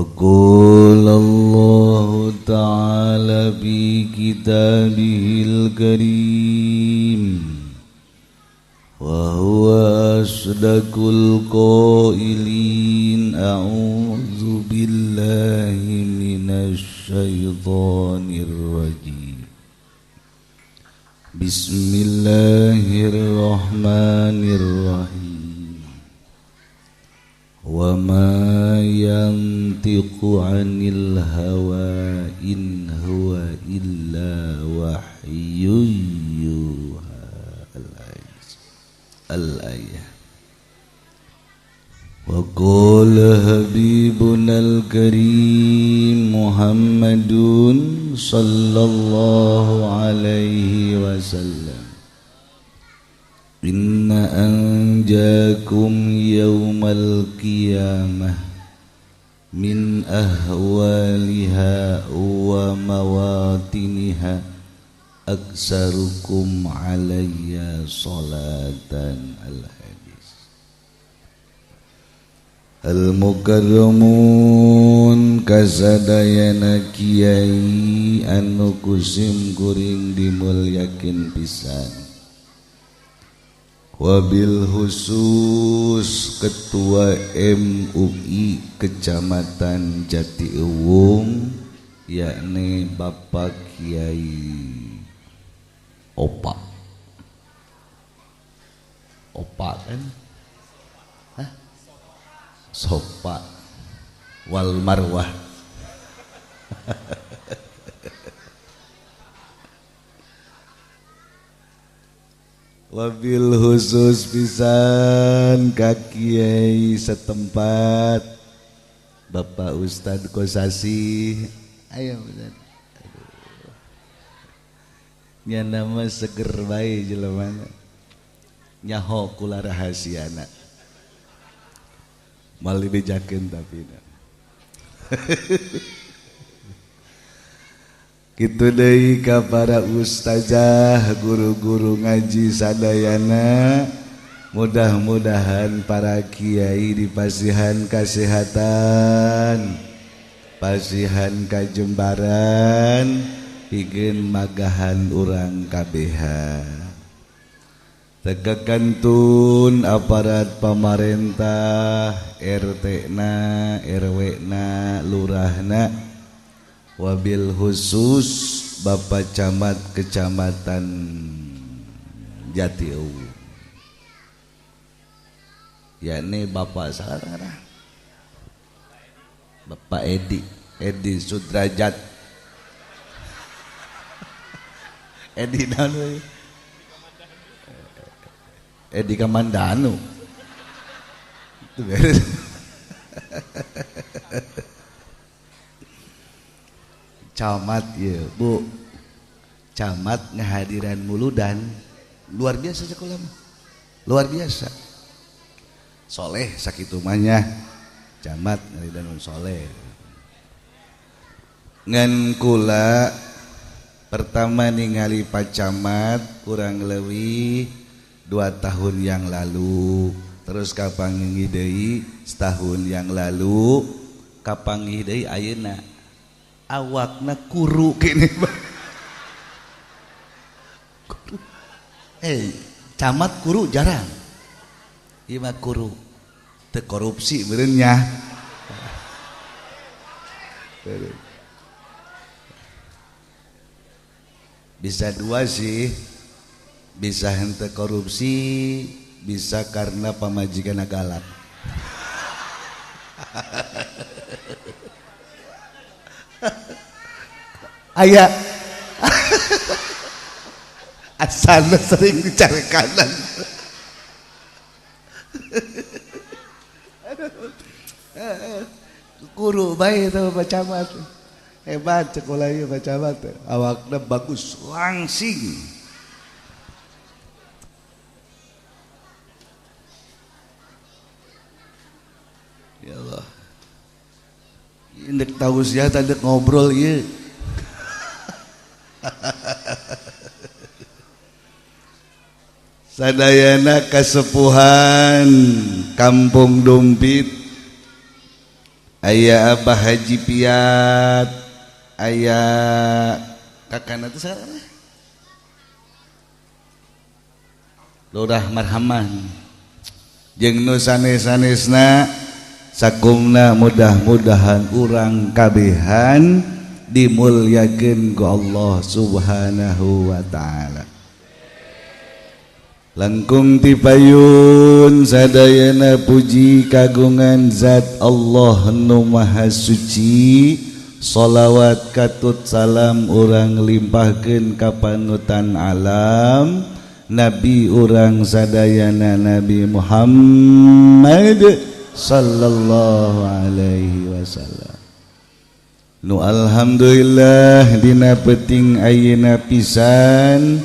وقال الله تعالى في كتابه الكريم وهو أصدق القائلين أعوذ بالله من الشيطان الرجيم بسم الله الرحمن الرحيم وما ينطق عن الهوى إن هو إلا وحي يوحى الآية وقال حبيبنا الكريم محمد صلى الله عليه وسلم إن أنجاكم يوم القيامة من أهوالها ومواطنها أكثركم علي صلاة الحديث Al-Mukarramun kasadayana kiai anu kusim kuring dimulyakin pisan wabil khusus ketua MUI Kecamatan Jatiuwung yakni Bapak Kiai Opa kan? Hah? Sopa wal marwah wabil khusus pisan ka kiai setempat Bapak Ustad Kosasi ayo Ustad nya nama seger bae jelema nyaho kula rahasiana mali bejakeun tapi kitu deui ka para ustazah guru-guru ngaji sadayana mudah-mudahan para kiai dipasihan kesehatan pasihan kajembaran pikeun magahan urang kabeha tegakantun aparat pamarentah RT na RW na lurahna wabil khusus Bapak Camat Kecamatan Jatiuwung yakni Bapak sarana Bapak Edi Sudrajat Edi Danu Edi Kamandanu itu beres camat ya Bu camat ngahadiran muludan luar biasa sekolah luar biasa soleh sakitu manya camat ngahadiran soleh ngan kula pertama ningali Pak Camat kurang lebih 2 tahun yang lalu terus kapanggih deui setahun yang lalu kapanggih deui ayeuna awakna kuru kene kuru camat kuru jarang ieu mah kuru teu korupsi meureun nya bisa dua sih bisa henteu korupsi bisa karena pamajikan galak aya asalna sering dicari kanan guru bae itu Pak Camat hebat sekolahnya Pak Camat awakna bagus langsing ya Allah indek tahu sih tadi ngobrol ya sadayana kasepuhan Kampung Dumpit aya Abah Haji Piat, aya kakana teh saha Lurah Marhaman jeung nu sanes-sanesna sakumna mudah-mudahan urang kabehan dimulyakeun ku Allah Subhanahu wa taala. Langkung tipayun sadayana puji kagungan zat Allah nu maha suci, sholawat katut salam urang limpahkeun ka panutan alam Nabi urang sadayana Nabi Muhammad sallallahu alaihi wasallam. Nu alhamdulillah dina peuting ayeuna pisan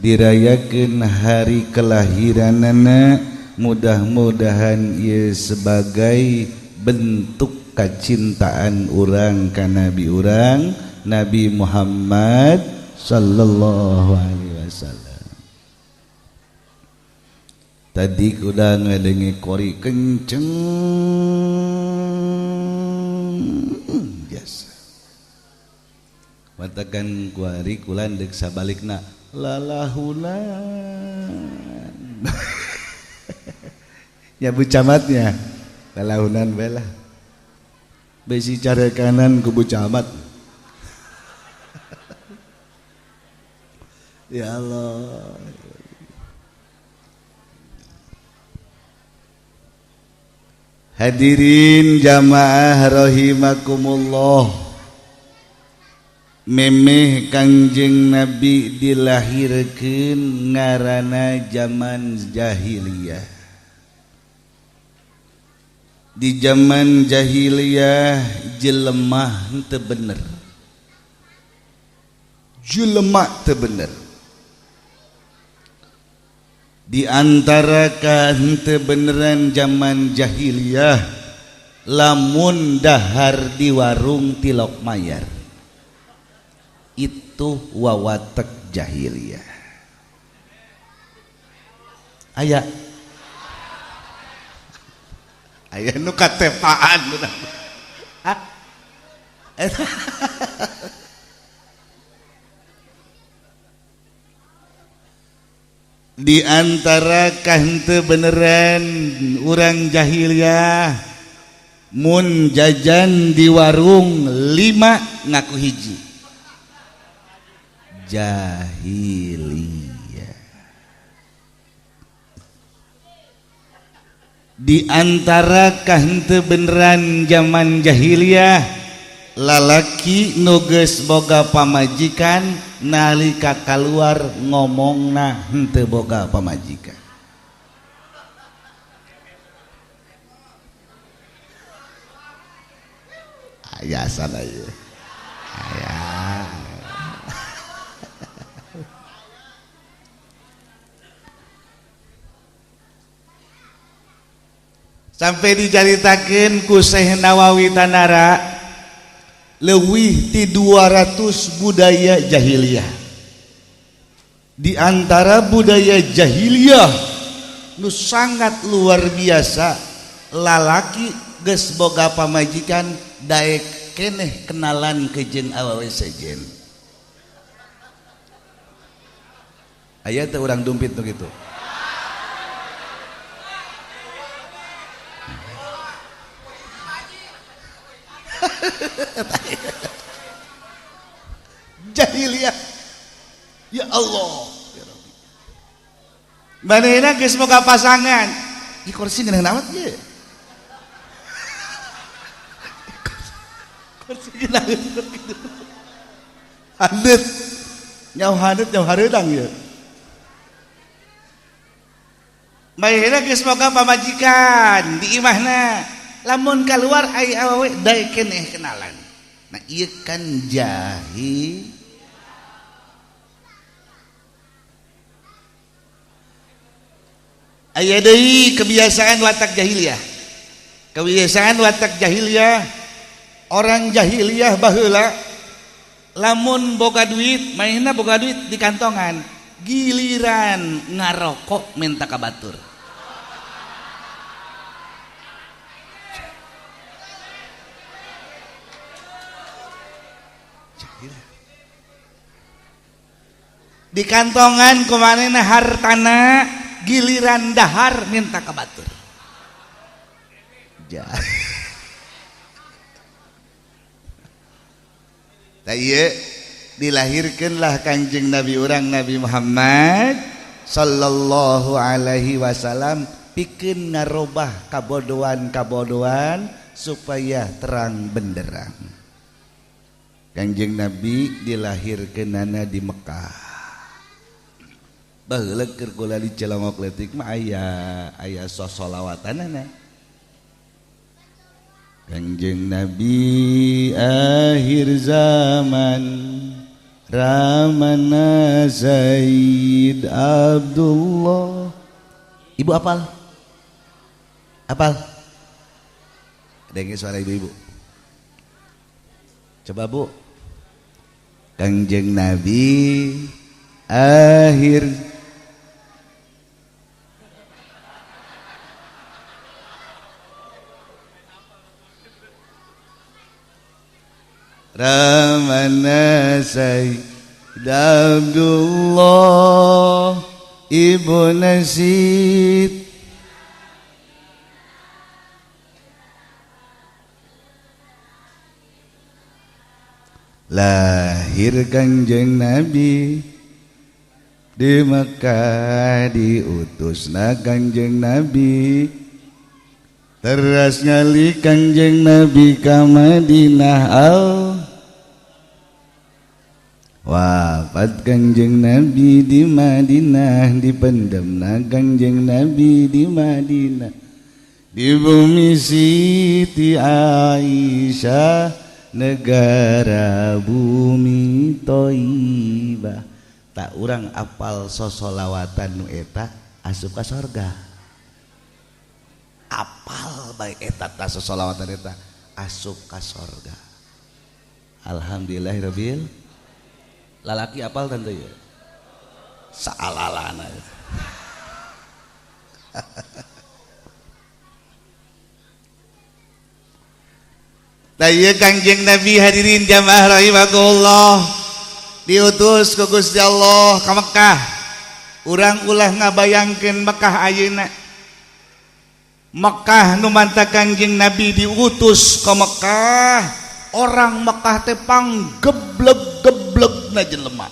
dirayakeun hari kelahiranana, mudah-mudahan ieu sebagai bentuk kacintaan urang ka Nabi urang Nabi Muhammad sallallahu alaihi wasallam. Tadi kuda ngadengi kori kenceng biasa. Matakan kuari kulan dek sabalikna lalahunan. Ya bu camatnya lalahunan bela. Besi cara kanan ku bu camat. Ya Allah. Hadirin jamaah rahimakumullah, memeh Kangjeng Nabi dilahirkeun ngaranna zaman jahiliyah. Di zaman jahiliyah jelema teu bener, jelema teu bener. Di antara henteu beneran zaman jahiliyah lamun dahar di warung tilok mayar, itu wawatek jahiliyah. Aya nu katepaan hah? Di antara henteu beneran urang jahiliyah mun jajan di warung 5 ngaku hiji jahiliyah. Di antara henteu beneran zaman jahiliyah lalaki nu geus boga pamajikan nalika kaluar ngomongna henteu boga pamajikan. Aya sana ieu. Aya. Sampai dicaritakeun ku Syekh Nawawi Tanara leuwih ti 200 budaya jahiliyah. Di antara budaya jahiliyah nu sangat luar biasa, lalaki geus boga pamajikan daek keneh kenalan ke jeung awewe sejen. Aya teh urang dumpit nu kitu. Jahiliyah. Ya Allah, ya Rabbi. Manehna geus boga pasangan. Di kursi geuneuh naon ye? Kursi geuneuh kitu. Handeut. Nyau handeut nyau hareudang ye. Manehna geus boga pamajikan di imahna. Lamun keluar ai awewe dae keneh kenalan. Nah ieu kan jahil. Aya deui kebiasaan watak jahiliyah. Kebiasaan watak jahiliyah, orang jahiliyah baheula lamun boga duit, mainna boga duit di kantongan, giliran ngarokok minta kabatur. Di kantongan kumanehna hartana giliran dahar minta ka batur. Tah ieu dilahirkanlah Kanjeng Nabi urang Nabi Muhammad sallallahu alaihi wasallam pikeun ngarobah kabodohan supaya terang benderang. Kanjeng Nabi dilahirkeunana di Mekah. Baheula keur kula di Cilongok leutik mah aya sosolawatanana. Kanjeng Nabi akhir zaman Ramana Zaid Abdullah. Ibu apal? Apal? Dengar suara ibu-ibu. Coba Bu. Kanjeng Nabi akhir Ramana Sayyid Abdullah Ibu Nasid lahir Kanjeng Nabi di Mekah diutusna Kanjeng Nabi teras ngali Kanjeng Nabi ka Madinah wafat Kanjeng Nabi di Madinah dipendamna Kanjeng Nabi di Madinah di bumi Siti Aisyah negara bumi Thaibah. Tak urang apal sosolawatan nu eta asup ka sorga. Apal bae eta ta sosolawatan eta asup ka sorga. Alhamdulillahirabbil lalaki apal tante ya. Saalalana. Taya Kanjeng Nabi hadirin jamaah rahimakumullah diutus ku Gusti Allah ka Mekah. Urang ulah ngabayangkeun Mekah ayeuna. Mekah nu manta Kanjeng Nabi diutus ka Mekah, orang Mekah teh panggebleg-geblegna jelema.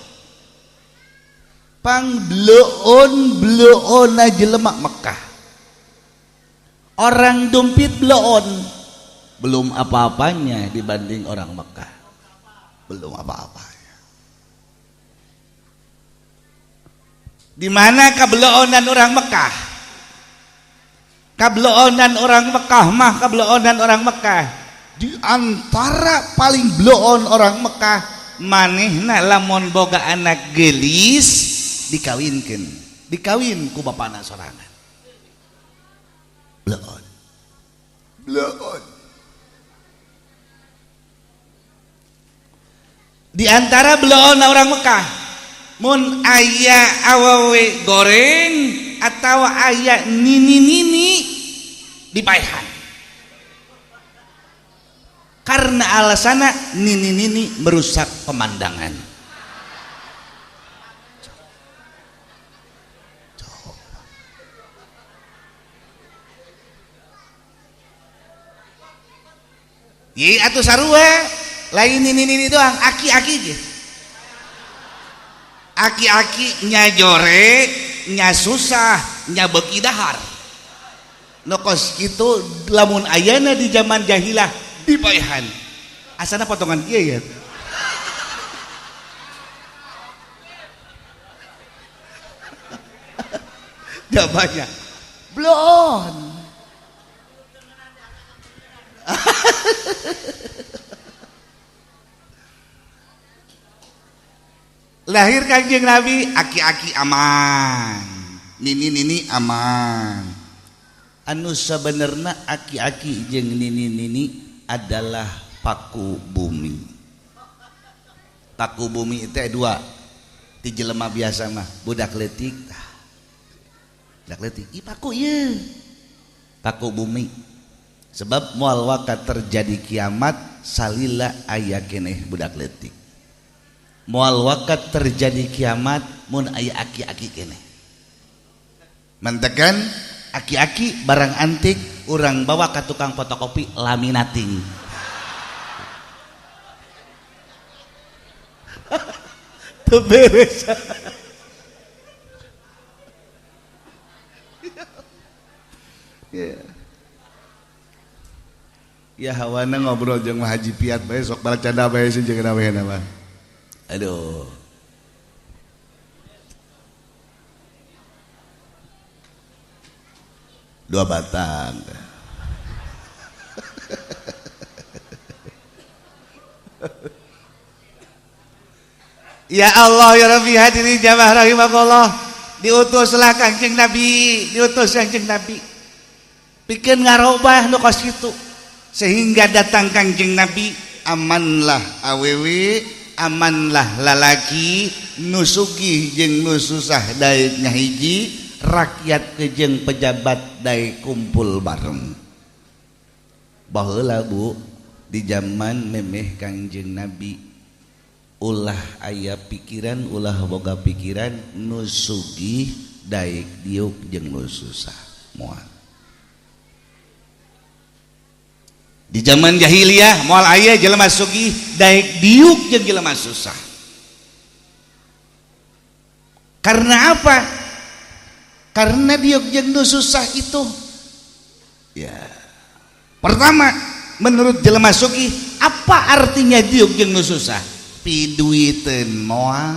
Pangbleon-bleonna jelema Mekah. Orang dumpit bleon, belum apa-apanya dibanding orang Mekah. Belum apa-apanya. Di mana kableonan orang Mekah? Kableonan orang Mekah mah kableonan orang Mekah. Di antara paling bleon orang Mekah, manehna lamun boga anak gelis dikawinkeun. Dikawin ku bapana sorangan. Bleon. Bleon. Di antara bleon orang Mekah, mun aya awewe goreng atau aya nini-nini dipaehan. Karena alasanna nini-nini merusak pemandangan. Ye atuh sarua lain nini-nini doang, aki-aki ge. Aki-aki nya jore, nya susah, nya beuki dahar. Nokos kitu lamun ayana di zaman jahilah dipaehan. Asana potongan kieu ya. Jawabannya blon. Lahir Kanjeng Nabi aki-aki aman, nini-nini aman. Anu sabenerna aki-aki jeung nini-nini adalah paku bumi. Paku bumi itu dua. Ti jelema biasa mah budak leutik. Budak leutik, "Ih paku ieu." Paku bumi. Sebab moal wakat terjadi kiamat salila aya keneh budak leutik. moal wakat terjadi kiamat mun aya aki-aki kene mantekan aki-aki barang antik urang bawa ka tukang fotokopi laminating teu beres ya hawana ngobrol jeung Haji Piat bae sok balacanda bae sih jeung naweana mah aduh dua batang ya Allah ya Rabbi hadirin jamaah rahimakumullah diutuslah Kangjeng Nabi pikeun ngarobah nu kos kitu sehingga datang Kangjeng Nabi amanlah awewe amanlah lalaki nu sugih jeung nu susah daek ngahiji rakyat jeung pejabat daek kumpul bareng baheula Bu di zaman memeh Kangjeng Nabi ulah aya pikiran ulah boga pikiran nu sugih daek diuk jeung nu susah moal di zaman jahiliyah moal aya jelema sugih daek diuk jeung jelema susah karena apa karena diuk jeung nu susah itu ya pertama menurut jelema sugih apa artinya diuk jeung nu susah pi duiteun moal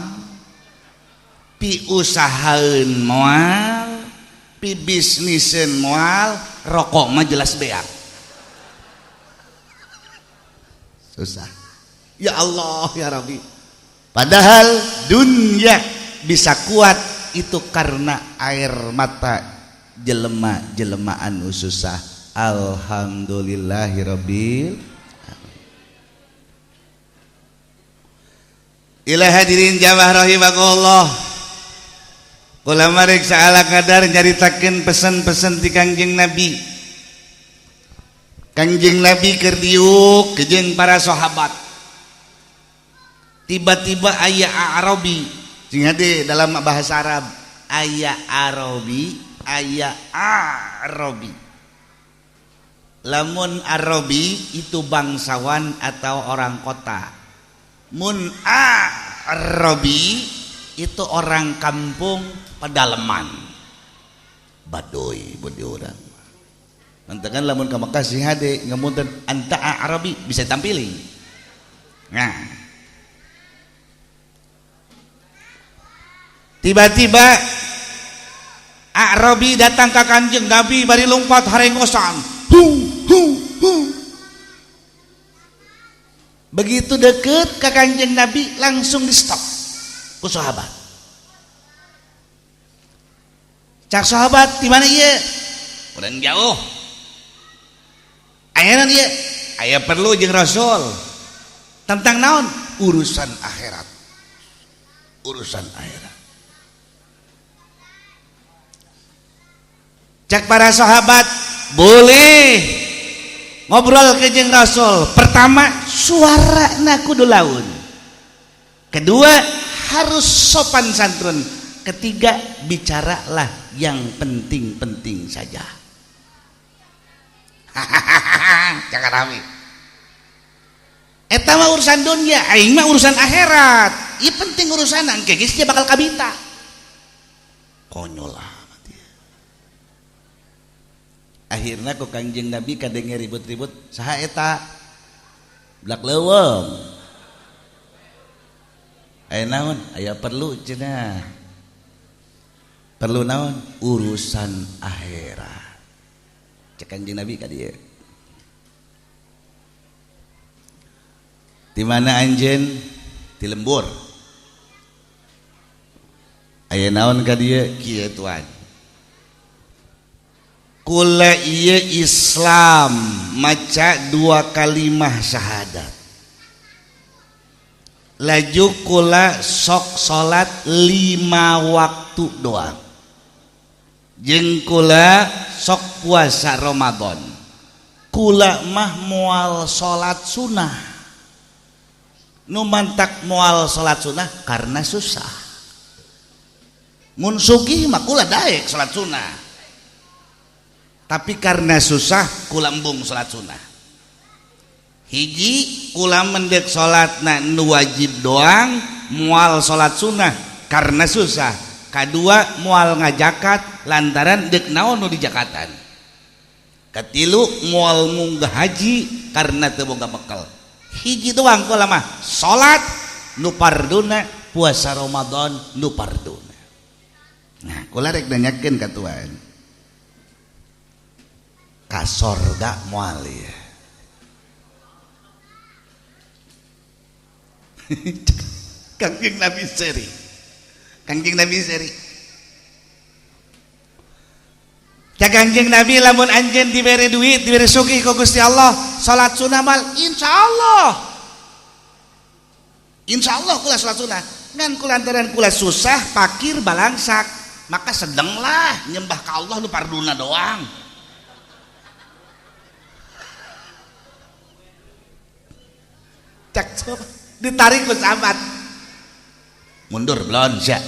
pi usahaeun moal pi bisniseun moal rokok mah jelas beak susah ya Allah ya Rabbi padahal dunia bisa kuat itu karena air mata jelema-jelema anu susah alhamdulillahirabbil ila hadirin jamaah rahimakumullah kula marek saala kadar nyaritakeun pesan-pesan ti Kangjeng Nabi keur diuk jeung para sahabat tiba-tiba aya Arabi sing hade dalam bahasa Arab aya Arabi lamun Arabi itu bangsawan atau orang kota mun Arabi itu orang kampung pedalaman badoy budi urang mantakan lamun ka Mekah sing hade ngamunten anta Arabi bisa tampili nah tiba-tiba Arabi datang ke Kanjeng Nabi bari lompat harengosan begitu deket ke Kanjeng Nabi langsung di stop ku sahabat cak sahabat di mana ieu urang jauh ayeuna ieu aya perlu jeung Rasul tentang naon urusan akhirat cak para sahabat boleh ngobrol ke jeung Rasul pertama suarana kudu laun kedua harus sopan santun ketiga bicaralah yang penting-penting saja jangan rame eta mah urusan dunia aing mah urusan akhirat ieu penting urusan engke geus dia bakal kabita konyol amat ya akhirna ku Kangjeng Nabi kadenge ribut-ribut saha eta blak leuweung aya naon aya perlu cenah perlu naon urusan akhirat cek Kanjeng Nabi ka dieu di mana anjeun di lembur aya naon ka dieu kieu tuan kula ieu Islam maca 2 kalimah syahadat laju kula sok salat 5 waktu doang jeung kula sok puasa Ramadan kula mah moal salat sunnah nu mantak moal salat sunnah karena susah. Mun sugih mah kula daek salat sunnah, tapi karena susah kula embung salat sunnah. Hiji kula mendek salatna nu wajib doang moal salat sunnah karena susah. Kadua moal ngajakat lantaran dek naon nu dijakatan. Katilu moal munggah haji karena teu boga bekal. Hiji doang kula mah salat nu parduna, puasa Ramadan nu parduna. Nah, kula rek nanyakeun ka tuan. Ka sorga moal ya. Kangjeng Nabi seri. Kangjeng Nabi seri. Ya Kangjeng Nabi lamun anjeun diberi duit, diberi sugih ku Gusti Allah, salat sunah mal insyaallah. Insyaallah kula salat sunah. Ngan kula lantaran kula susah, pakir, balangsak, maka sedenglah nyembah ka Allah nu parduna doang. Cak coba ditarik ku sahabat. Mundur belum sya.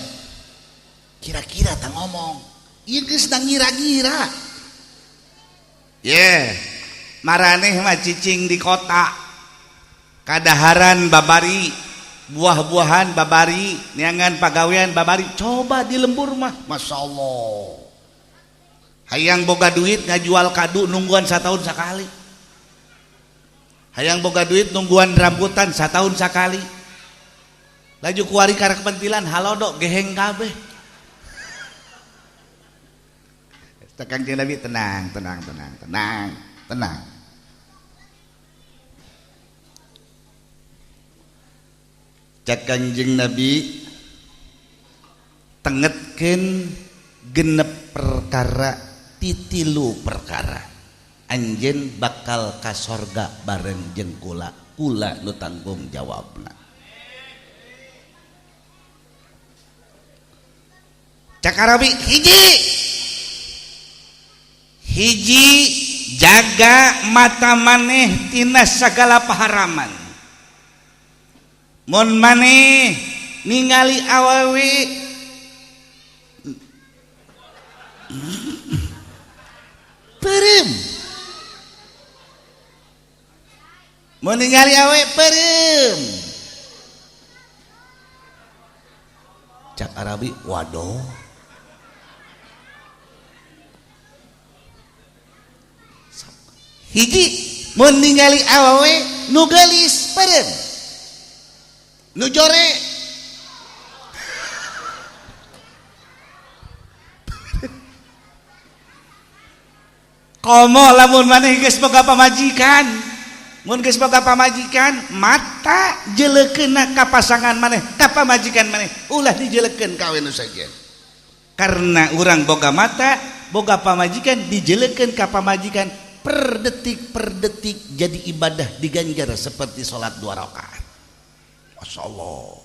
Kira-kira tak ngomong. Ieu geus sedang ngira-ngira. Maraneh mah cicing di kota. Kadaharan babari, buah-buahan babari, niangan pagawean babari. Coba di lembur mah, masyaallah. Hayang boga duit ngajual kadu nungguan satahun sakali. Hayang boga duit nungguan rambutan satahun sakali. Laju kuari karek pentilan halodok geheng kabeh. Kangjeng Nabi tenang. Cak Kangjeng Nabi tengetkeun genep perkara titilu perkara. Anjeun bakal ka sorga bareng jeung kula nu tanggung jawabna. Cakarabi hiji jaga mata maneh tina sagala paharaman. Mun maneh ningali awewe perem, mun ningali awewe perem. Cak Arabi waduh. Hiji mun ningali awewe nu geulis perem, nu jore komo lamun maneh geus boga pamajikan. Mun geus boga pamajikan mata jeleukeunna ka pasangan maneh, ka pamajikan maneh ulah dijelekeun ka awewe nu sajen. Karena urang boga mata, boga pamajikan dijelekeun ka pamajikan per detik jadi ibadah diganjar seperti sholat 2 rakaat. Masya Allah.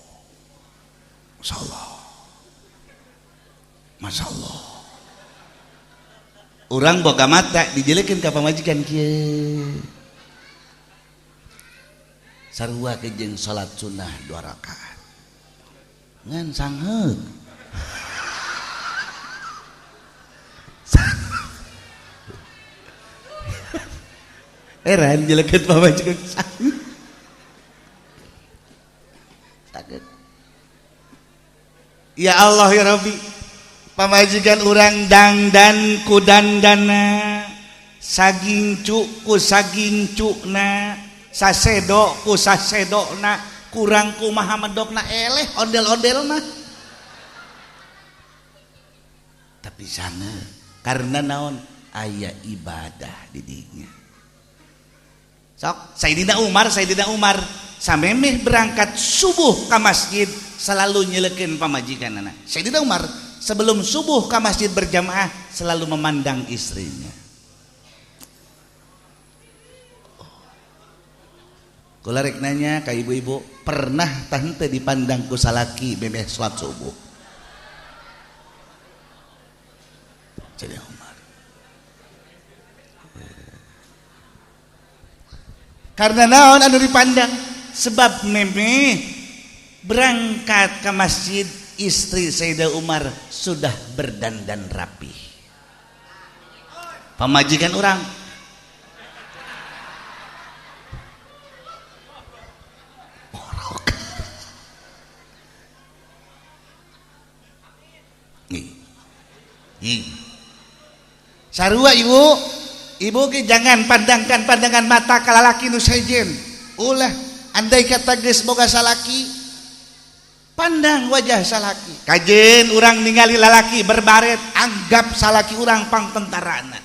Urang boga mata dijelekeun ka pamajikan kieu. Sarua jeung sholat sunnah 2 rakaat. Ngan sangheug. Heran jelekeun pamajikan sakit. Ya Allah ya Rabbi, pamajikan urang dangdan ku dandana, saging cu ku saging cukna, sasedo ku sasedona, kurang ku maha medokna eleh ondel-ondel mah. Tapi sana karena naon aya ibadah di dinya. Sok Sayyidina Umar samemeh berangkat subuh ke masjid selalu nyelekeun pamajikanana. Sayyidina Umar sebelum subuh ke masjid berjamaah selalu memandang istrinya. Kula rek nanya ka ibu-ibu, pernah tah henteu dipandang ku salaki bebeh salat subuh? Sayyidina Umar. Karena naon anu dipandang sebab meme berangkat ke masjid istri Sayyidah Umar sudah berdandan rapi. Pamajikan orang sarua ibu ke jangan pandangkan pandangan mata ka lalaki nu sejen. Ulah andai kata geus boga salaki pandang wajah salaki. Kajen urang ningali lalaki berbaret anggap salaki urang pangtentarana.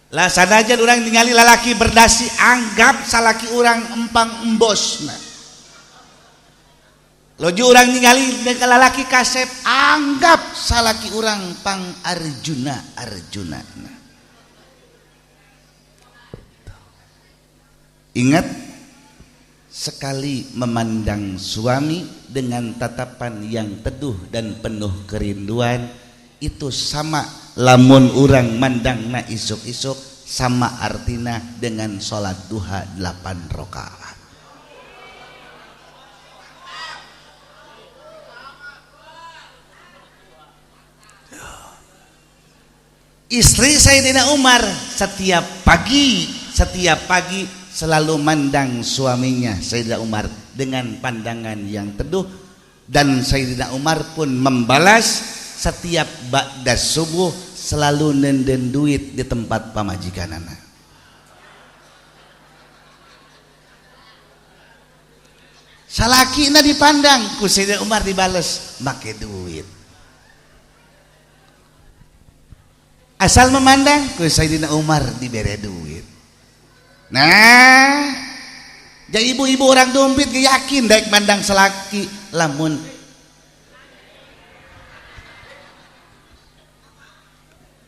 Lah sanajan urang ningali lalaki berdasi anggap salaki urang empang embosna. Loju urang ningali lalaki kasep anggap salaki urang pang Arjuna. Ingat, sekali memandang suami dengan tatapan yang teduh dan penuh kerinduan itu sama lamun urang mandangna isuk-isuk sama artina dengan sholat duha 8 rakaat. Istri Sayyidina Umar setiap pagi selalu mandang suaminya Sayyidina Umar dengan pandangan yang teduh, dan Sayyidina Umar pun membalas setiap ba'da subuh selalu nenden duit di tempat pamajikanana. Salakina dipandang ku Sayyidina Umar dibales make duit. Asal memandang ku Sayyidina Umar dibere duit. Nah, jadi ibu-ibu orang dompet yakin daek mandang selaki lamun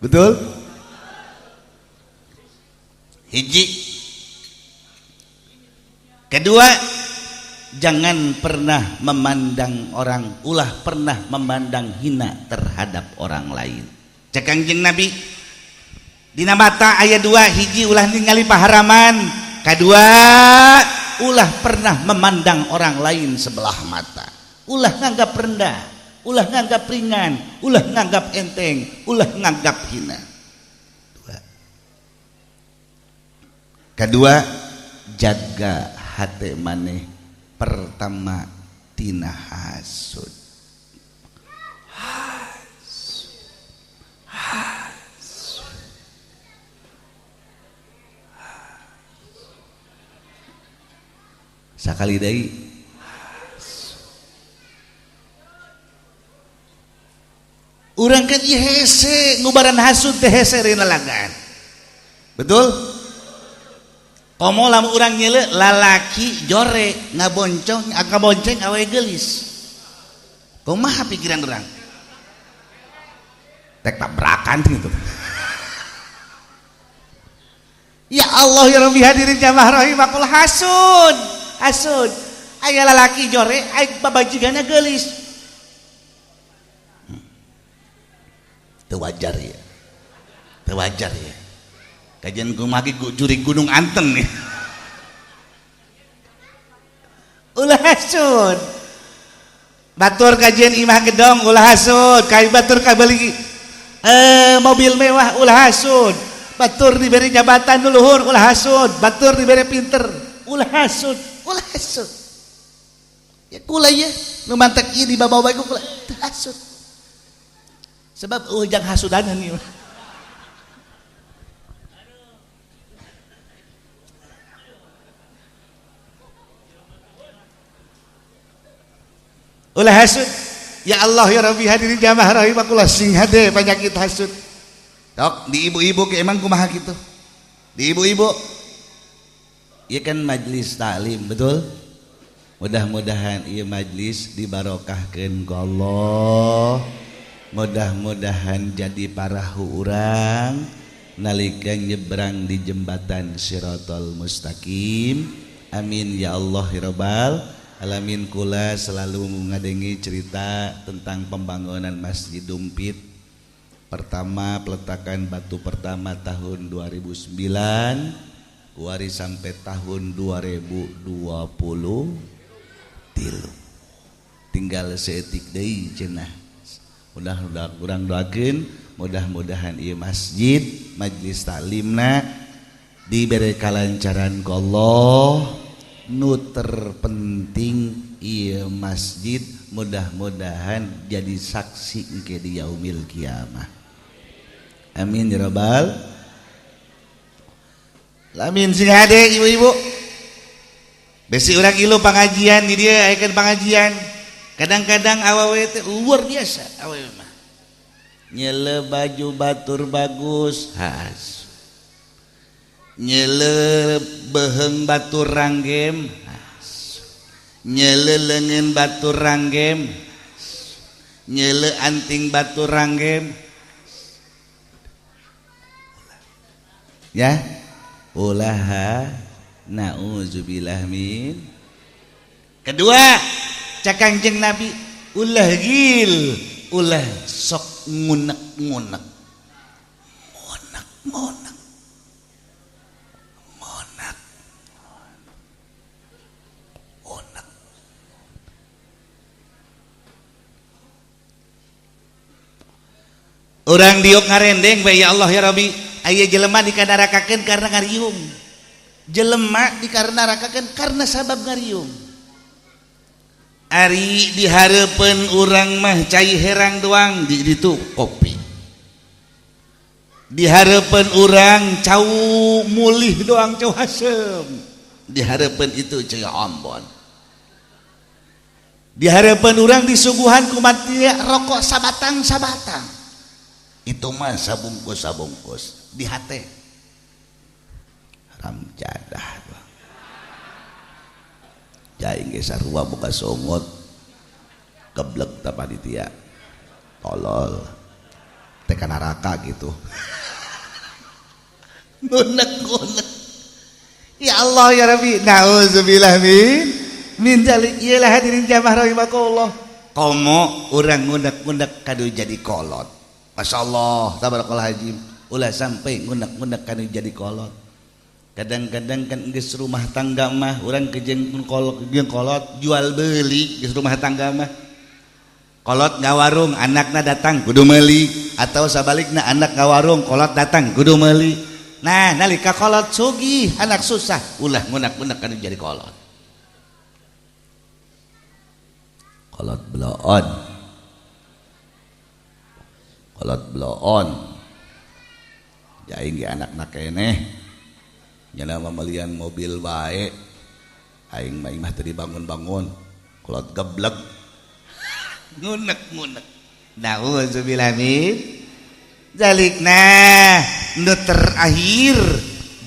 betul? Hiji. Kedua, jangan pernah memandang orang, ulah pernah memandang hina terhadap orang lain. Cek Kangjeng Nabi dina mata ayat 2 hiji ulah ningali paharaman, kedua ulah pernah memandang orang lain sebelah mata, ulah nganggap rendah, ulah nganggap ringan, ulah nganggap enteng, ulah nganggap hina. Kedua, jaga hati maneh pertama tina hasud. Sakali deui urang kan ieu hese ngubaran hasud teh hese rina lagaan. Betul? Komo lamun urang nyeuleuh lalaki jore ngabonceng awe geulis. Kumaha pikiran urang? Tek tabrakan gitu. Ya Allah ya Rabbi hadirin jamaah rahimakumullah, hasud aya lalaki jore aya babajigana geulis. Teu wajar ya kajian kumaha juri gunung anteng nih. Ulah hasud batur kajian imah gedong ulah hasud, kai batur kabeli mobil mewah ulah hasud, batur diberi jabatan luhur ulah hasud, batur diberi pinter ulah hasud. Ya kula ya nu mantek ieu di babawa ieu kula hasud. Sebab ujang hasudanan ieu. Ulah hasud. Ya Allah ya Rabbi hadirin jamaah rahimakumullah sing hade penyakit hasud. Tok di ibu-ibu ke emang kumaha kitu? Di ibu-ibu ieu kan majlis taklim, betul? Mudah-mudahan ieu majlis dibarokahkeun ku Allah. Mudah-mudahan jadi parahu urang nalika nyebrang di jembatan Shiratal Mustaqim. Amin ya Allah ya Rabbal alamin. Kula selalu ngadengi cerita tentang pembangunan Masjid Dumpit. Pertama peletakan batu pertama tahun 2009, kuari sampai tahun 2023 tinggal seetik deui cenah. Mudah-mudahan urang doakeun mudah-mudahan ieu masjid majelis taklimna diberi kalancaran ku Allah. Nu terpenting ieu masjid mudah-mudahan jadi saksi engke di yaumil kiamah. Amin ya rabbal alamin. Sing hade ibu-ibu besi urang ilu pangajian di dia ayekeun pangajian. Kadang-kadang awewe teh luar biasa awewe mah. Nyele baju batur bagus, has. Nyele beheung batur ranggem, has. Nyele leungeun batur ranggem, has. Nyele anting batur ranggem. Ya, ulaha nauzubillah min. Kedua, cak Kangjeng Nabi ulah gil, ulah sok ngunek-ngunek. Ngunek-ngunek. Ngunek. Ngunek. Urang diuk ngarendeng bae ya Allah ya Rabbi, aya jelema dikadarakakeun karena ngariung. Jelema dikadarakakeun karena sabab ngariung. Ari dihareupeun urang mah cai herang doang di ditu kopi. Dihareupeun urang cau mulih doang cau hasem. Dihareupeun itu cai Ambon. Dihareupeun urang disuguhan ku matia rokok sabatang-sabatang. Itu mah sabungkus-sabungkus di hate. Haram jadah. Jaing ge sarua boga songot geblek ta panitia tolol teka neraka gitu. Ngunek-ngunek ya Allah ya Rabbi, nauzubillah min zalik. Iyalah hadirin jamaah rahimakumullah, komo urang ngunek-ngunek kadu jadi kolot. Masyaallah tabarakallah hajim, ulah sampai ngunek-ngunek kadu jadi kolot. Kadang-kadang kan geus rumah tangga mah urang kejeng kolot jual beli geus rumah tangga mah kolot ngawarung anakna datang kudu meuli, atau sabalikna anak ngawarung kolot datang kudu meuli. Nah nalika kolot sugih anak susah ulah ngunak-ngunak kan jadi kolot. Kolot bloon, kolot bloon jaing ge anakna keneh nyana mamalian mobil bae aing mah teu dibangun-bangun kolot geblek ngunek-ngunek. Nauzubillah min zalikna. Nu terakhir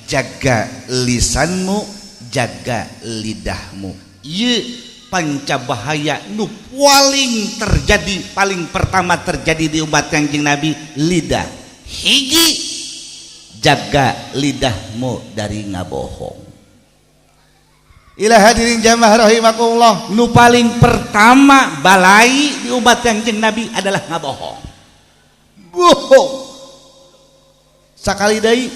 jaga lisanmu, jaga lidahmu. Ieu pancabahaya nu paling pertama terjadi di umat Kangjeng Nabi, lidah. Hiji, jaga lidahmu dari ngabohong. Ila hadirin jamaah rahimakumullah, nu paling pertama balai di umat Kangjeng Nabi adalah ngabohong. Bohong sakali deui.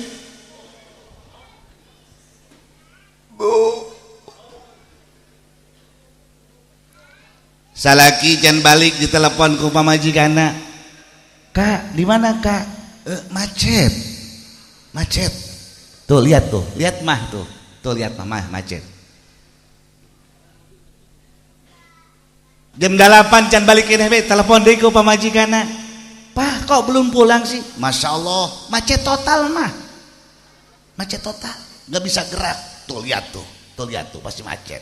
Salaki can balik ditelepon ku pamajikanna, "Kak, di mana Kak?" Macet. Macet. Tuh lihat mah tuh. Tuh lihat mah macet. Jam 8 can balik keneh we telepon deui ku pamajikanna. "Pak, kok belum pulang sih?" Masya Allah, macet total mah. Macet total, nggak bisa gerak. Tuh lihat tuh pasti macet.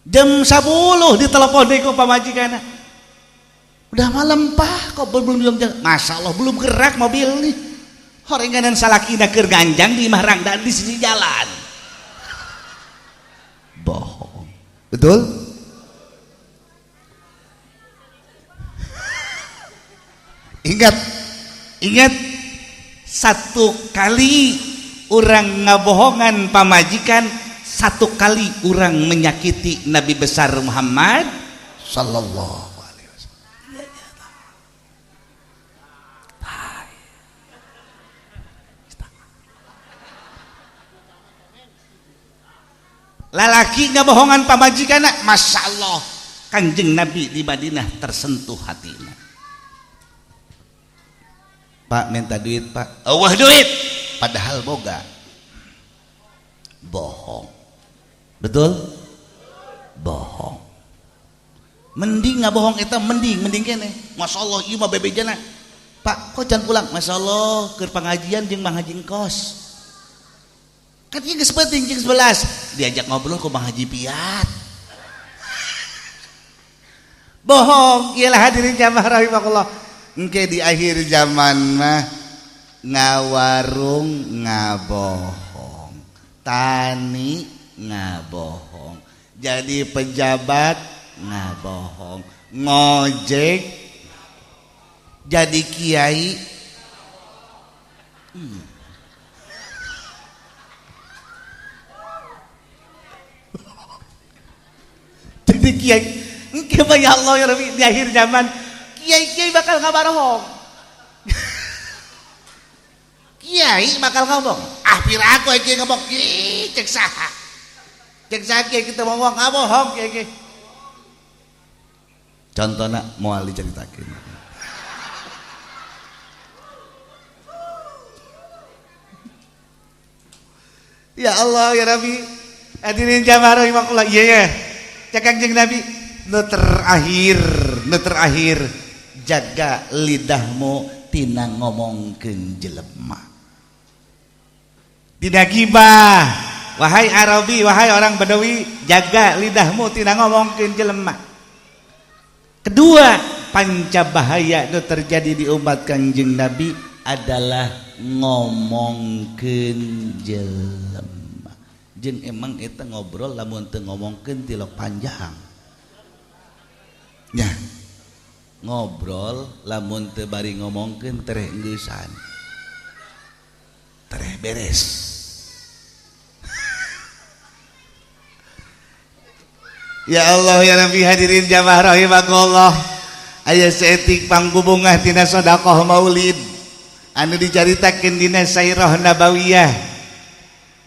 Jam 10 ditelepon deui ku pamajikanna. "Udah malam Pak, kok belum jalan?" Masya Allah, belum gerak mobil nih. Horenganan salakina keur ganjang di imah rangdaan di sisi jalan. Bohong. Betul? Ingat satu kali orang ngabohongan pamajikan, satu kali orang menyakiti Nabi besar Muhammad sallallahu alaihi wasallam. lalaki ngabohongan pamajikana, Masya Allah Kanjeng Nabi di Madinah tersentuh hatinya. Pak minta duit Pak, wah duit, padahal boga, bohong, betul, bohong. Mending ngabohong eta, mending kene. Masya Allah ieu mah bebejana. Pak kok can pulang, Masya Allah keur pengajian jeung Mang Haji kos. Kan ieu geus penting jeung 11 diajak ngobrol ku Mang Haji Piat. Bohong. Iyalah hadirin jamaah rahimakumullah. Engke di akhir zaman mah ngawarung ngabohong, tani ngabohong, jadi pejabat ngabohong, ngojek jadi kiai jadi kiai. Engke ya Allah ya Rabbi, di akhir zaman kiai bakal ngabarohong. Kiai bakal ngomong, pira aku kiai ngomong, cek saha kiai kita ngomong ngabohong kiai. Contohnya moal diceritakeun. Ya Allah ya Rabbi, hadirin jamaah rahimakumullah. Iya ya, cek Kanjeng Nabi, nu terakhir jaga lidahmu tina ngomongkeun jelema, tina gibah. Wahai Arabi, wahai orang Badawi, jaga lidahmu tina ngomongkeun jelema. Kedua, panca bahaya nu terjadi di umat Kanjeng Nabi adalah ngomongkeun jelema. Jeung emang eta ngobrol lamun teu ngomongkeun tilok panjang. Ya, ngobrol lamun teu bari ngomongkeun tereh engeusan, tereh beres. Ya Allah ya Rabbi, hadirin jamaah rahimakumullah, aya saeutik panggubungah tina sedekah maulid anu dicaritakeun dina Sairah Nabawiyah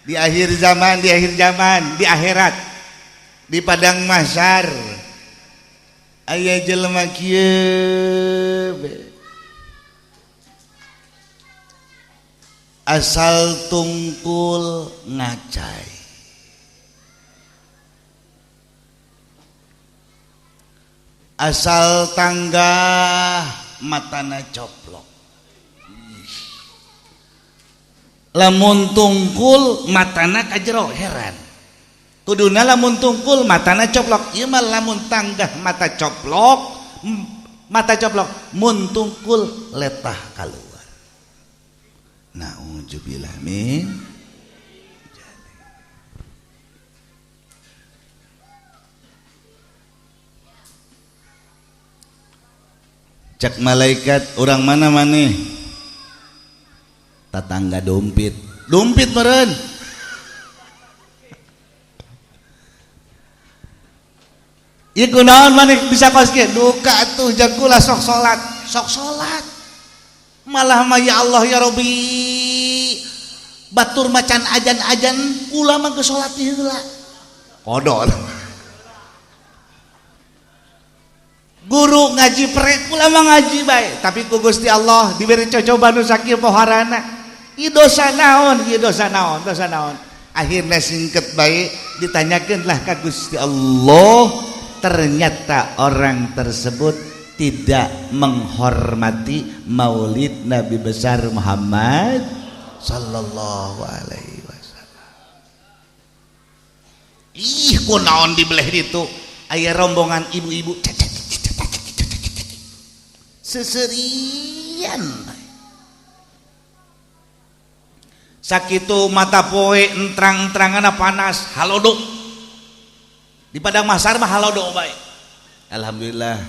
di akhir zaman, di akhirat, di padang mahsyar. Aya jelema kieu asal tungkul ngacai, asal tangga matana coplok. Lamun tungkul matana kajero, heran. Kuduna lamun tungkul matana coplok, ieu mah lamun tanggah mata coplok, mun tungkul letah kaluar. Nauzubillah min. Cak malaikat, orang mana maneh? Tatangga dompit meureun. Iku naon maneh bisa kos kieu? Duka atuh jagula sok salat. Malah mah ya Allah ya Rabbi, batur macan ajan-ajan ulah mah geus salat heula. Kodol. Guru ngaji prek ulah mah ngaji bae, tapi ku Gusti Allah diberi cobaan nu sakieu poharana. Ieu dosa naon? Akhirna singket bae ditanyakeun lah ka Gusti Allah. Ternyata orang tersebut tidak menghormati maulid Nabi besar Muhammad sallallahu alaihi wasallam. Ih, kunaon dibeleh ditu? Aya rombongan ibu-ibu seserian. Sakitu mata poe entrang-entrangana panas, halodo. Di padang mahsyar mah halodo bae. Alhamdulillah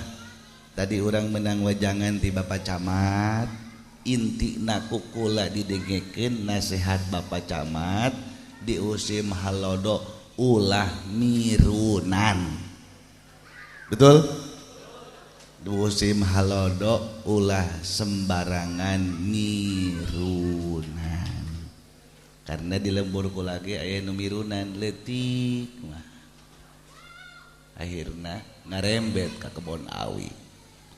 tadi orang menang wajangan ti Bapak Camat, intina kukula didengekeun nasihat Bapak Camat, diusim halodo ulah mirunan. Betul? Diusim halodo ulah sembarangan mirunan. karena di lemburku lagi aya nu mirunan leutik mah akhirna ngarembet ka kebon awi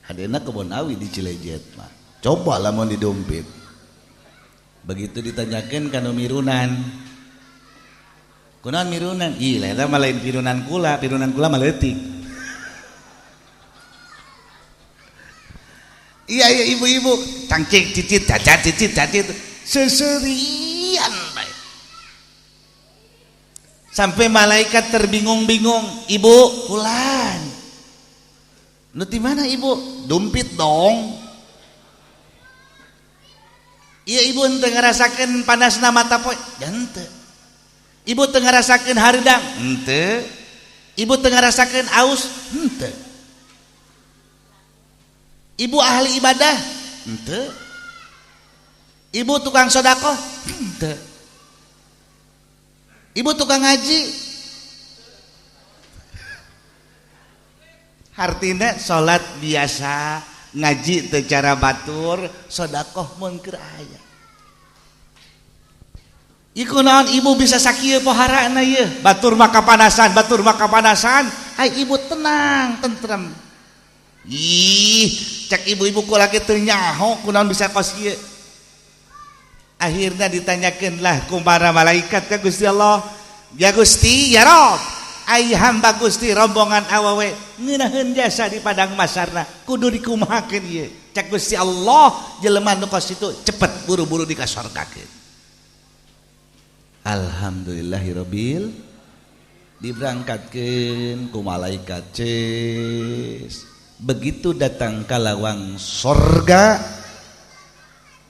hadena kebon awi di Cilejet mah coba lamun didompet begitu ditanyakeun ka nu mirunan kunaon mirunan ih eta mah lain pirunan kula mah leutik iya ibu-ibu cangcik cicit cacat seserian baik sampai malaikat terbingung-bingung ibu pulan nu di mana ibu dompet dong iya ibu teu ngarasakeun panasna mata poe henteu ibu teu ngarasakeun hareudang henteu ibu teu ngarasakeun aus henteu ibu ahli ibadah henteu ibu tukang sedekah henteu ibu tukang ngaji artina salat biasa ngaji teu cara batur sedekah mun keur aya iku naon ibu bisa sakieu poharana ieu batur mah kapanasan ai ibu tenang tentrem ih cek ibu-ibu ku lagi teu nyaho kunaon bisa kos ieu akhirnya ditanyakeun lah ku para malaikat ka Gusti Allah ya Gusti ya Rob ai hamba Gusti rombongan awewe ngeunaheun jasa di padang masarna kudu dikumahakeun ieu cek Gusti Allah jelema nu kos itu cepet buru-buru dikasorgakeun alhamdulillahirabbil diberangkatkeun ku malaikat ces begitu datang ka lawang sorga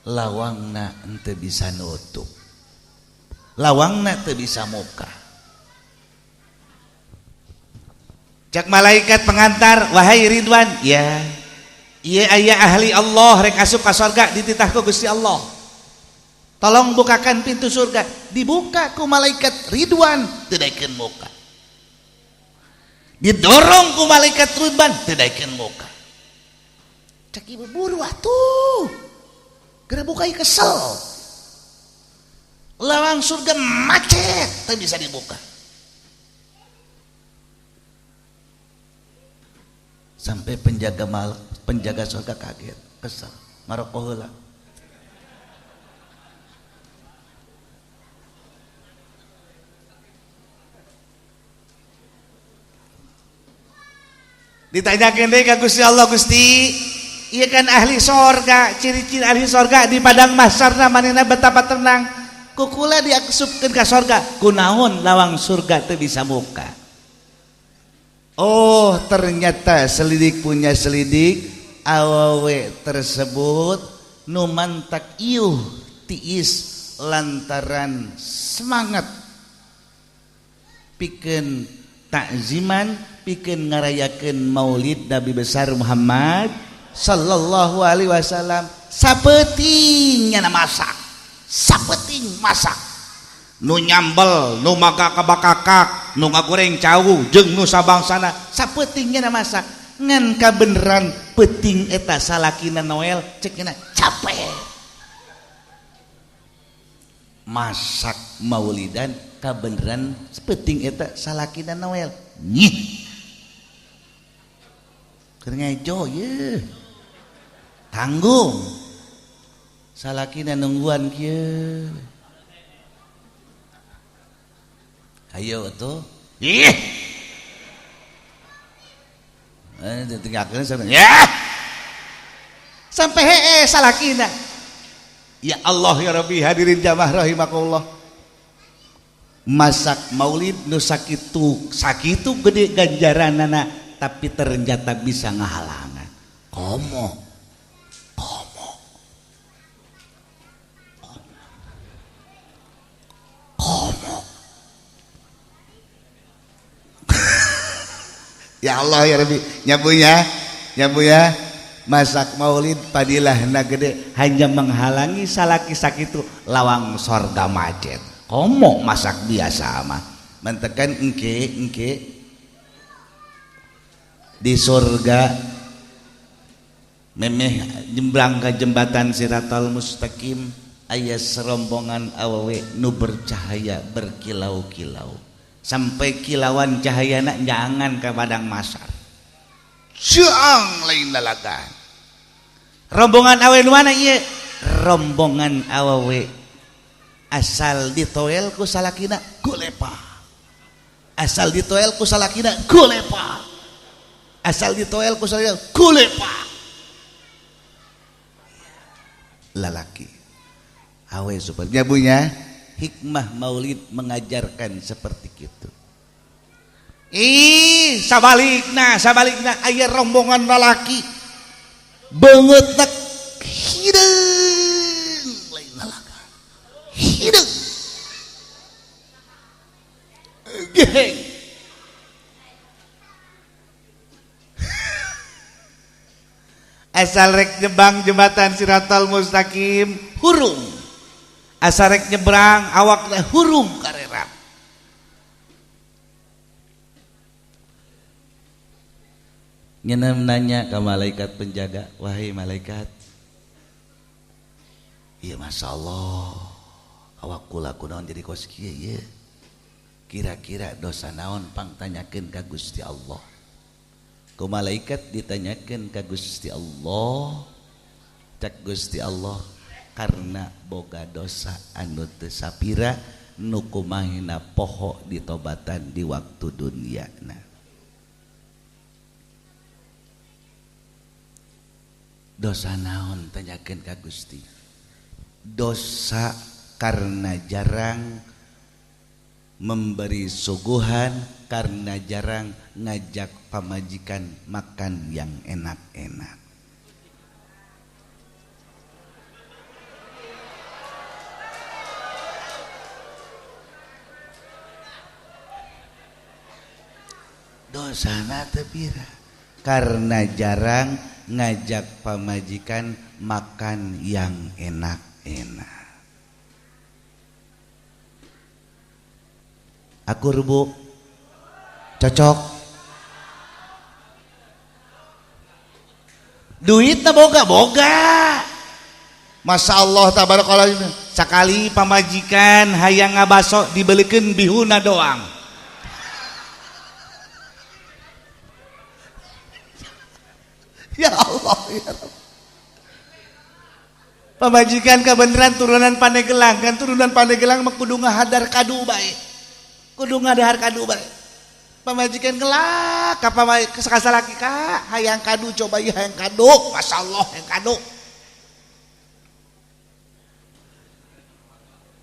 lawangna ente bisa nutup lawangna teu bisa muka cak malaikat pengantar wahai Ridwan ya ieu aya ahli Allah rek asup ka surga dititah ku Gusti Allah tolong bukakan pintu surga dibuka ku malaikat Ridwan teu daekeun muka didorong ku malaikat Ridwan teu daekeun muka cak ibu buru atuh geura buka kesel lawang surga macet teu bisa dibuka sampai penjaga surga kaget kesel maroko heula ditanyakeun deui ka Gusti Allah Gusti iya kan ahli sorga ciri-ciri ahli sorga di padang mahsyarna manehna betapa tenang kukula diaksupkeun ka sorga kunaon lawang surga teu bisa muka oh ternyata selidik punya selidik awewe tersebut nu mantak iuh tiis lantaran semangat pikeun takziman pikeun ngarayakeun maulid Nabi besar Muhammad sallallahu alaihi wasallam sapetingnya masak sapeting masak nu nyambel nu maga kabakakak nu ngagoreng cau jeung nu sabangsana sapetingnya masak ngan kabeneran peting eta salakina Noel cekna capek masak maulidan kabeneran peting eta salakina Noel nyih keur ngejo ye tanggung salakina nungguan kieu ayo atuh ih tinggalkeun ya sampai hee salakina ya Allah ya Rabbi hadirin jamaah rahimakumullah masak maulid nu sakitu gede ganjaranana tapi ternyata bisa ngahalangan komo ya Allah ya Rabbi nyabu ya masak maulid padilahna gede hanya menghalangi salaki sakitu lawang sorga macet komo masak biasa mah mentekan engke di surga memeh jemblang ke jembatan Siratal Mustaqim aya serombongan awewe nu bercahaya berkilau-kilau sampai kilauan cahayana jangan ke padang masar ceang lain lalagan rombongan awewe nu mana ieu rombongan awewe asal ditoel ku salakina gulepa asal ditoel ku salakina gulepa asal ditoel ku salakina gulepa lalaki awe supaya punya hikmah maulid mengajarkan seperti itu. Sabalikna aya rombongan lalaki beungeut nak hideung lain lalaki hideung geheng asal rek nyebang jembatan Siratal Mustaqim hurung asal rek nyebrang awakna hurung karerat nyeunam nanya ke malaikat penjaga wahai malaikat iya masya Allah awak kula kunaon jadi kos kieu ieu kira-kira dosa naon pang tanyakeun ka Gusti Allah ku malaikat ditanyakeun ka Gusti Allah cak Gusti Allah karena boga dosa anu teu sapira nu kumahina poho ditobatan di waktu duniana dosa naon tanyakeun ka Gusti dosa karena jarang memberi suguhan karena jarang ngajak pamajikan makan yang enak-enak dosana teu pira karena jarang ngajak pamajikan makan yang enak-enak akur bu cocok duit na boga Masya Allah tabarakallah sakali pamajikan hayang ngabaso dibelikeun bihuna doang ya Allah ya Allah pamajikan kebenaran turunan Pandeglang kan turunan Pandeglang mah kudu ngahadar kadu bae kudu ngadahar kadu bae pamajikan kelak ka kasalaki ka hayang kadu coba ieu hayang kadu masyaallah hayang kadu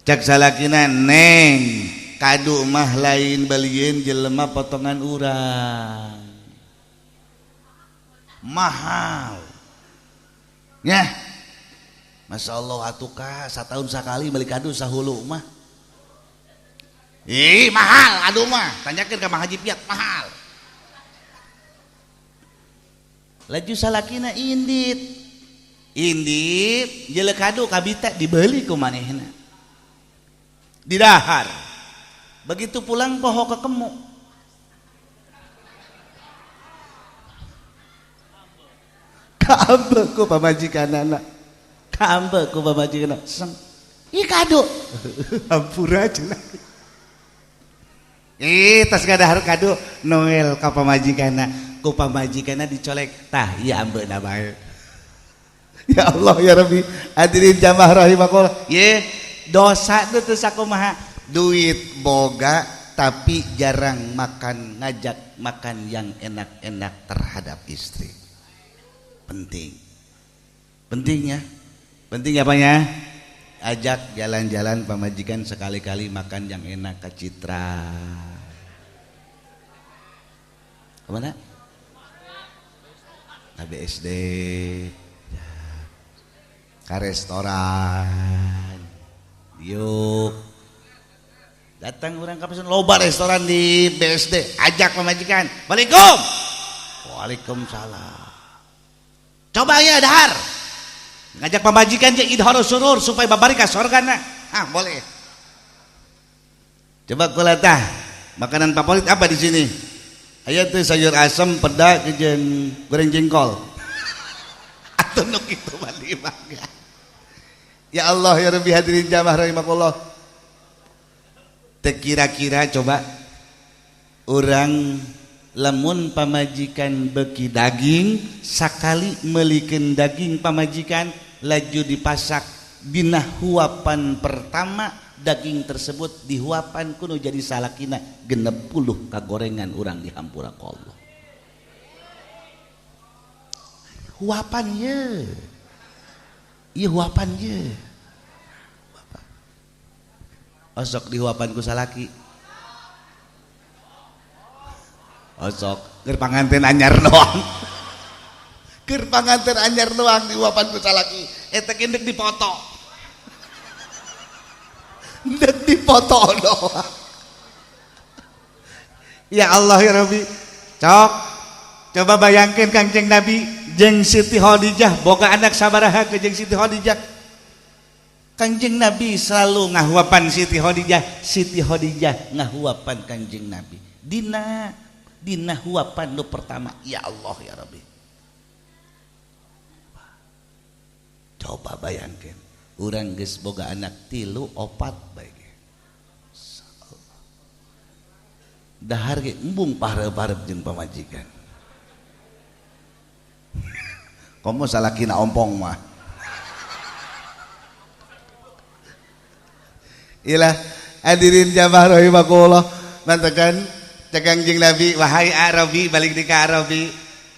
cak salakina neng kadu mah lain balieun jelema potongan urang mahal nya Masya Allah atuka satahun sakali beli kado sahulu mah mahal aduh mah tanyakan ke Mang Haji Piat mahal laju salakina indit jelek kado kabita dibeli ku manehna di dahar begitu pulang poho kekemu kaambe ku pamajikanana kaambe ku pamajikanana seng ieu kado hampura cenah tas gadahar kado Noel ka pamajikanna ku pamajikanna dicolek tah ieu ambeuna bae ya Allah ya Rabbi hadirin jamaah rahimakumullah ye dosa teu sakumaha duit boga tapi jarang makan ngajak makan yang enak-enak terhadap istri pentingnya apanya ajak jalan-jalan pamajikan sekali-kali makan yang enak ke Citra kemana? Ke BSD ke restoran yuk datang orang ke pesan loba restoran di BSD ajak pamajikan Assalamualaikum Waalaikumsalam coba ya dahar ngajak pamajikan je idhar surur supaya babari ka sorgana boleh coba kula tah makanan favorit apa di sini aya teh sayur asam peda jeung goreng jengkol atuh nu kitu mah di mangga Ya Allah ya Rabbi, hadirin jamaah rahimakumullah. Teu kira-kira coba orang lamun pamajikan beki daging sakali meulikeun daging pamajikan laju dipasak dina huapan pertama daging tersebut dihuapan kudu jadi salakina 60 kagorengan urang dihampura ku Allah. Huapan ye. Ieu huapan ye. Osok dihuapan ku salaki. Osok keur panganten anyar doang. Keur panganten anyar doang dihuapan ku salaki. Eta ge deuk dipoto. Deuk dipoto doang. Ya Allah ya Rabbi. Cok. Coba bayangkeun Kangjeng Nabi jeung Siti Khadijah boga anak sabaraha ke jeung Siti Khadijah. Kanjeng Nabi selalu ngahuapan Siti Khadijah ngahuapan Kanjeng Nabi dina huapan nu pertama. Ya Allah ya Rabbi, coba bayangkan urang geus boga anak 3 4 bae dahar ge embung pahareup-hareup jeung pamajikan. Komo salakina ompong mah. Ilah hadirin jamaah rahimakumullah, mantakan cek Kangjeng Nabi, wahai Arabi, balik di ka Arabi,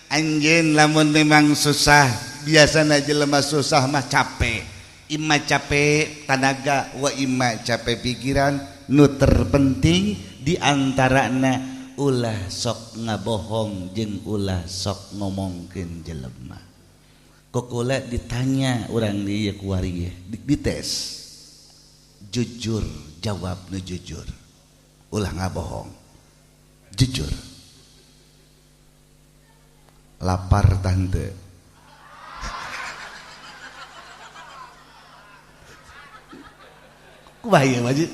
anjeun lamun memang susah, biasana jelema susah mah capek, imma capek tenaga wa imma capek pikiran, nu terpenting diantarana ulah sok ngabohong jeung ulah sok ngomongkeun jelema. Kokula ditanya urang di ieu kuari dites. Jujur, jawab nu jujur, ulah ngabohong, jujur. Lapar tante. Kubahaya maju.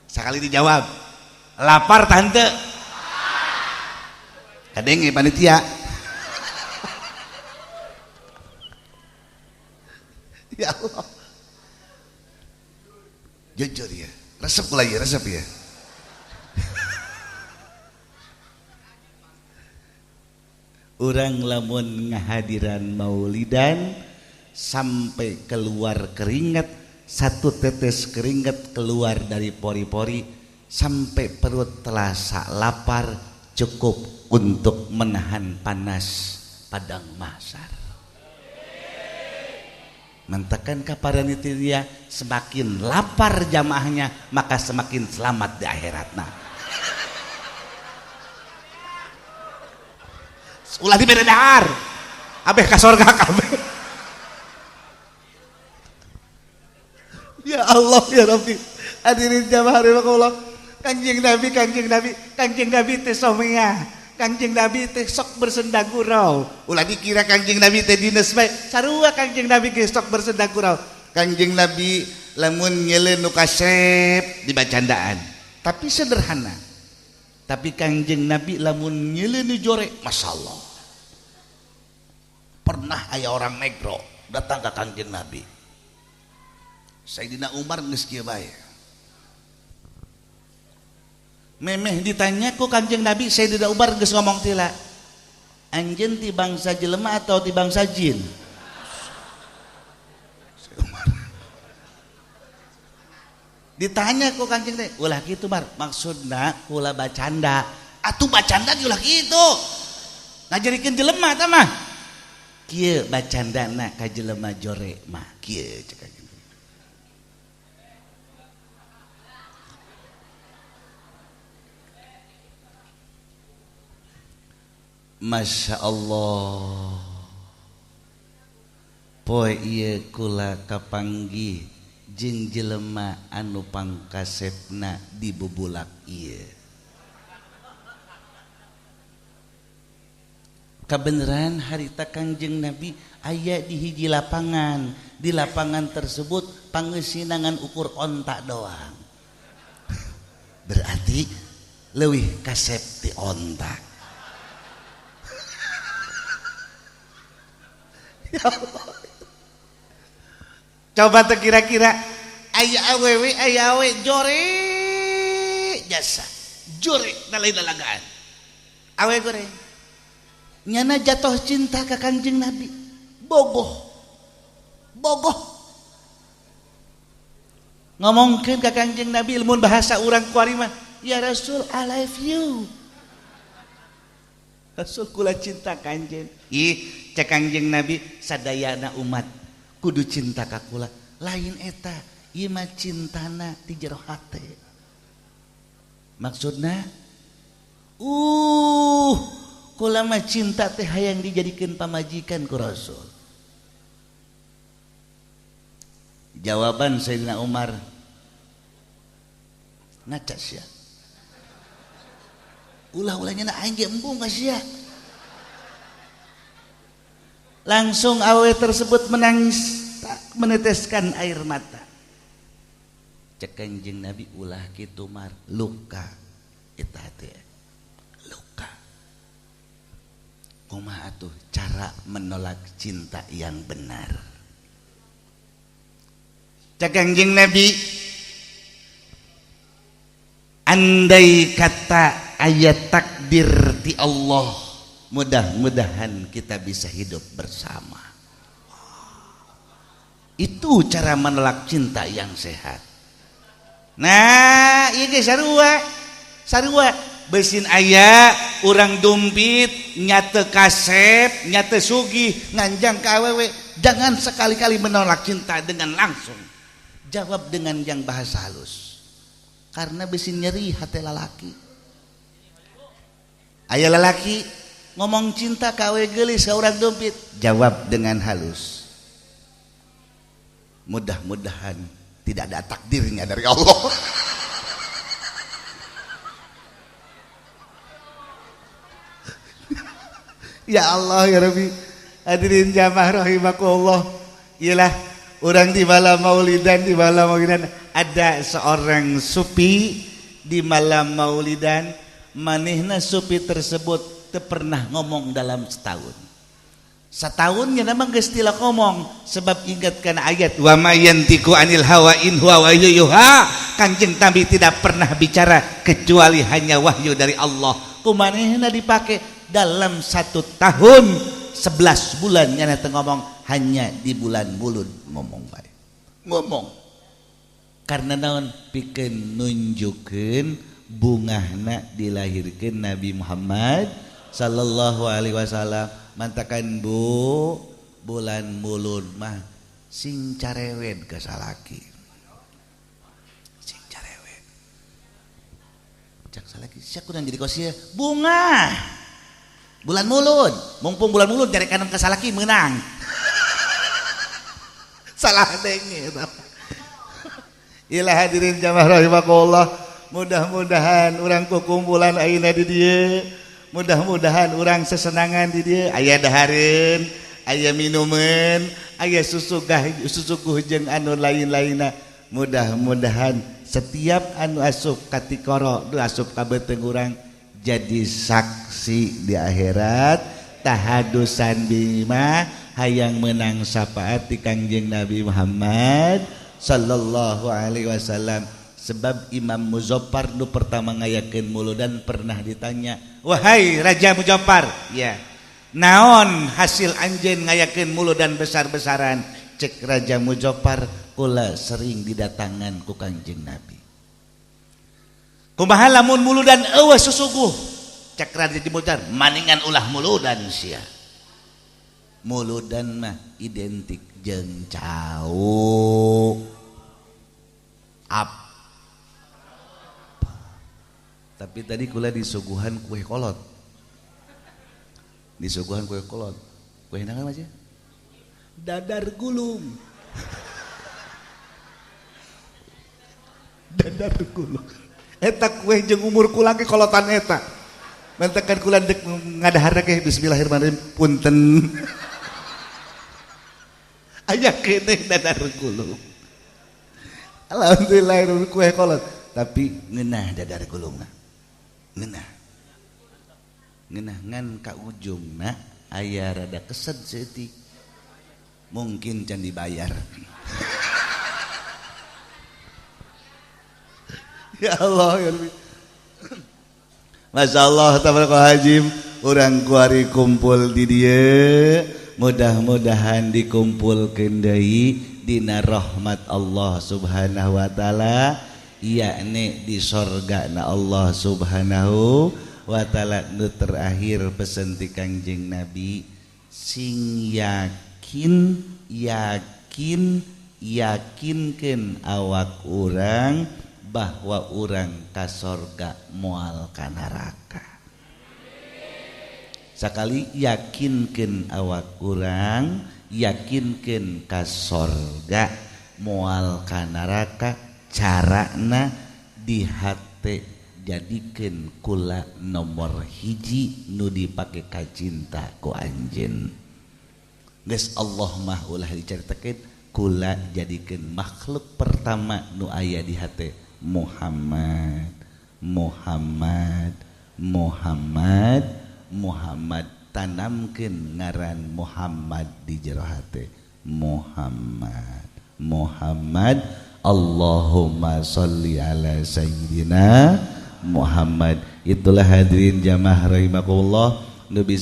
Sekali dijawab, lapar tante. Kadenge panitia. Ya Allah. Jujur ya, resep lah ya, resep ya. Urang lamun ngahadiran maulidan sampai keluar keringat, 1 tetes keringat keluar dari pori-pori sampai perut terasa lapar, cukup untuk menahan panas padang mahsyar. Mantakan kaparanitia semakin lapar jamaahnya maka semakin selamat di akhiratna. Ulah dibere dahar abeh ka sorga kabeh. Ya Allah ya Rabbi, hadirin jamaah rahimakumullah. Kanjeng Nabi teh somea. Kanjeng Nabi teh sok bersenda gurau. Ulah dikira Kanjeng Nabi teh dinas bae. Sarua Kanjeng Nabi ge sok bersenda gurau. Kanjeng Nabi lamun nyeleun nu kasep di bacandaan, tapi sederhana. Tapi Kanjeng Nabi lamun nyeleun nu jore, masyaallah. Pernah aya orang negro datang ke Kanjeng Nabi. Sayyidina Umar geus kieu bae. Memeh ditanya ku Kanjeng Nabi, Sayyidina Umar geus ngomong tila, anjeun ti bangsa jelema atau ti bangsa jin? Ditanya ku Kanjeng Nabi, ulah kitu Mar, maksudna kula bacanda. Atuh bacanda ulah kitu. Ngajarikeun jelema tah mah. Kieu bacandana ka jelema jore mah kieu cek. Masya Allah, poe ieu kula kapanggih jeung jelema anu pangkasepna di bubulak ieu. Kabeneran harita Kanjeng Nabi aya di hiji lapangan. Di lapangan tersebut pangesinangan ukur ontak doang. Berarti leuwih kasep ti ontak. Ya Allah. Coba teu kira-kira aya awewe aya awe jore jasa jore nalain lalagaan awe goreng nyana jatuh cinta ka Kangjeng Nabi bogoh ngomongkeun ka Kangjeng Nabi ilmun bahasa urang kuari mah ya Rasul I love you Rasul kula cinta Kangjeng cek Kangjeng Nabi sadayana umat kudu cinta ka kula lain eta ieu mah cintana ti jero hate maksudna kula mah cinta teh hayang dijadikeun pamajikan ku Rasul. Jawaban Sayyidina Umar ngaca sia ulah-ulahnya na aing ge embung ka sia langsung awe tersebut menangis meneteskan air mata cek Kangjeng Nabi ulah kitu mar luka eta teh luka kumaha atuh cara menolak cinta yang benar cek Kangjeng Nabi andai kata ayat takdir ti Allah mudah-mudahan kita bisa hidup bersama. Itu cara menolak cinta yang sehat. Nah, ieu ge sarua beusin aya urang dumpit nya teu kasep nya teu sugih nganjang ka awewe jangan sekali-kali menolak cinta dengan langsung. Jawab dengan yang bahasa halus. Karena beusin nyeri hati lalaki. Aya lalaki ngomong cinta ka awewe geulis ka urang dumpit, jawab dengan halus. Mudah-mudahan tidak ada takdirnya dari Allah. Ya Allah ya Rabbi, hadirin jamaah rahimakumullah. Ialah orang di malam maulidan ada seorang supi di malam maulidan, manehna supi tersebut teu pernah ngomong dalam setahunnya memang geus tila ngomong sebab ingatkan ayat wa may yantiqu anil hawa in huwa wahyun yuha. Kanjeng Nabi tidak pernah bicara kecuali hanya wahyu dari Allah. Kumanehna dipake dalam 1 tahun 11 bulan nyana teu ngomong hanya di bulan Mulud ngomong bae. Ngomong. Karena naon pikeun nunjukeun bungahna dilahirkeun Nabi Muhammad sallallahu alaihi wasallam. Mantakan bu bulan Mulud mah sing carewed ka salaki sing carewed cak salaki sia kunaon jadi kosia bunga bulan Mulud mumpung bulan Mulud cari kanan ka salaki menang salah denge ilah hadirin jamaah rahimakumullah mudah-mudahan urang kukumpulan ayeuna di dieu mudah-mudahan orang sesenangan di dia aya dahareun aya minuman aya susuguh jeung anu lain-lainna mudah-mudahan setiap anu asup ka tikoro du asup ka beuteung urang jadi saksi di akhirat tahadusan bima hayang menang syafaat di Kangjeng Nabi Muhammad sallallahu alaihi wasallam. Sebab Imam Muzaffar nu pertama ngayakeun muludan pernah ditanya, wahai Raja Muzaffar, ya, naon hasil anjeun ngayakeun muludan besar-besaran? Cek Raja Muzaffar, kula sering didatangan ku Kanjeng Nabi. Kumaha lamun muludan eueuh susuguh? Cek Raja Muzaffar, maningan ulah muludan sia. Muludan mah identik jeung cau. Tapi tadi kula disuguhan kue kolot. Disuguhan kue kolot. Kue naon aja? Dadar gulung. Dadar gulung. Eta kue jeung umur kula ge kolotan eta. Mantakan kula dek ngadahar ge bismillahirrahmanirrahim punten. Aya keneh dadar gulung. Alhamdulillah kue kolot. Tapi ngeunah dadar gulungna. Ngeunah ngan ka ujungna aya rada kesed seutik mungkin can dibayar. Ya Allah ya Rabbi. Masya Allah tabarakallah hajim. Urang kuari kumpul di dia, mudah-mudahan dikumpulkeun deui dina rahmat Allah Subhanahu wa taala, yakni di sorgana Allah Subhanahu wa taala. Nu terakhir pesen ti Kangjeng Nabi, sing yakinkeun awak urang bahwa urang ka sorga moal ka neraka. Sakali yakinkeun awak urang, yakinkeun ka sorga moal ka neraka, carana di hate jadikeun kula nomor hiji nu dipake ka cinta ku anjeun. Geus Allah mah ulah dicaritakeun kula jadikeun makhluk pertama nu aya di hate Muhammad, Muhammad, Muhammad, Muhammad, tanamkeun ngaran Muhammad di jero hate Muhammad, Muhammad. Allahumma sholli ala sayyidina Muhammad. Itulah hadirin jamaah rahimakumullah.